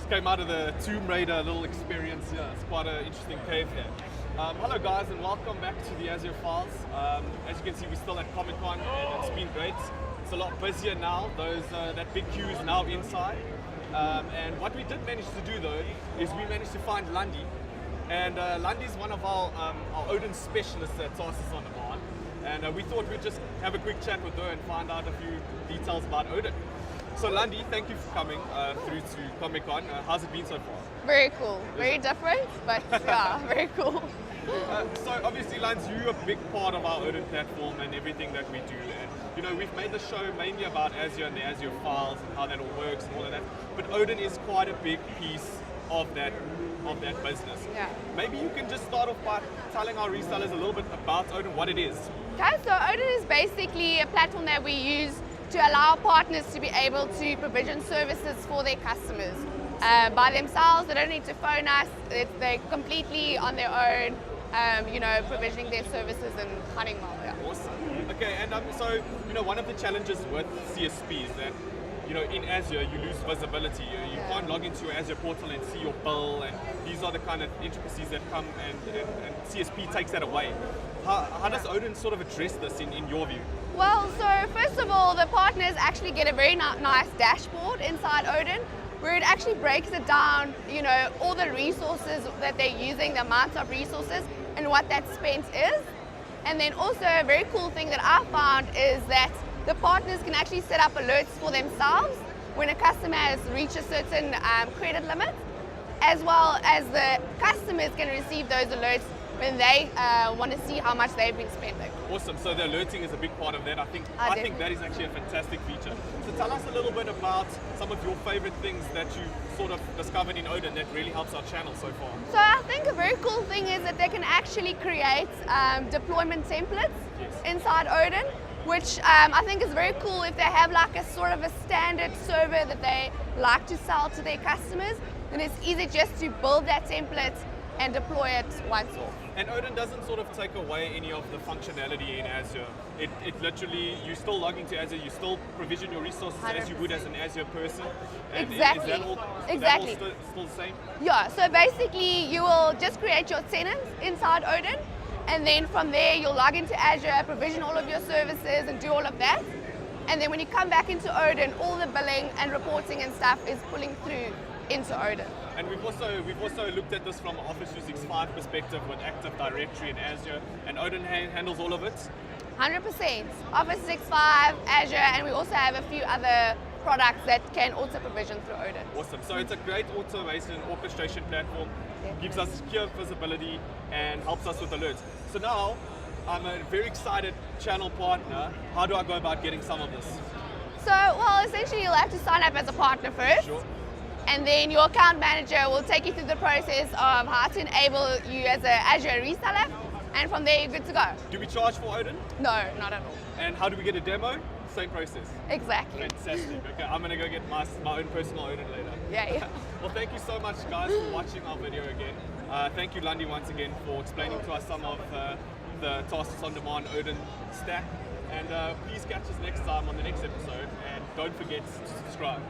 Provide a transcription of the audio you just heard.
Just came out of the Tomb Raider little experience. Yeah, it's quite an interesting cave here. Hello guys, and welcome back to the Azure Files. As you can see, we're still at Comic-Con, and it's been great. It's a lot busier now. That big queue is now inside. And what we did manage to do though is we managed to find Landie. And Landie is one of our ODIN specialists at Tarsus OnDemand. And we thought we'd just have a quick chat with her and find out a few details about ODIN. So Landie, thank you for coming through to Comic-Con. How's it been so far? Very cool. Very different, but yeah, very cool. So obviously, Lance, you're a big part of our ODIN platform and everything that we do. And you know, we've made the show mainly about Azure and the Azure Files and how that all works and all of that. But ODIN is quite a big piece of that business. Yeah. Maybe you can just start off by telling our resellers a little bit about ODIN, what it is. Okay, so ODIN is basically a platform that we use to allow partners to be able to provision services for their customers by themselves. They don't need to phone us. They're completely on their own, provisioning their services and hunting malware. Awesome. Okay, and so one of the challenges with CSP is that in Azure you lose visibility. You can't log into your Azure portal and see your bill, and these are the kind of intricacies that come, and CSP takes that away. How does ODIN sort of address this in your view? Well, so first of all, the partners actually get a very nice dashboard inside ODIN, where it actually breaks it down, all the resources that they're using, the amounts of resources, and what that spent is. And then also a very cool thing that I found is that the partners can actually set up alerts for themselves when a customer has reached a certain credit limit, as well as the customers can receive those alerts when they want to see how much they've been spending. Awesome, so the alerting is a big part of that. I think that is actually a fantastic feature. So tell us a little bit about some of your favorite things that you sort of discovered in ODIN that really helps our channel so far. So I think a very cool thing is that they can actually create deployment templates inside ODIN, which I think is very cool if they have like a sort of a standard server that they like to sell to their customers, then it's easy just to build that template and deploy it once off. And ODIN doesn't sort of take away any of the functionality in Azure. It literally, you still log into Azure, you still provision your resources 100%. As you would as an Azure person. And exactly. Is that all still the same? Yeah, so basically you will just create your tenants inside ODIN, and then from there you'll log into Azure, provision all of your services and do all of that. And then when you come back into ODIN, all the billing and reporting and stuff is pulling through into ODIN. And we've also looked at this from an Office 365 perspective with Active Directory and Azure, and ODIN handles all of it? 100%. Office 365, Azure, and we also have a few other products that can also provision through ODIN. Awesome. So it's a great automation orchestration platform, gives us secure visibility and helps us with alerts. So now, I'm a very excited channel partner. How do I go about getting some of this? So, well, essentially you'll have to sign up as a partner first. Sure. And then your account manager will take you through the process of how to enable you as an Azure reseller, and from there you're good to go. Do we charge for ODIN? No, not at all. And how do we get a demo? Same process. Exactly. Fantastic. Okay, I'm going to go get my own personal ODIN later. Yeah. Well, thank you so much, guys, for watching our video again. Thank you, Landie, once again for explaining to us some of the Tarsus OnDemand ODIN stack. And please catch us next time on the next episode, and don't forget to subscribe.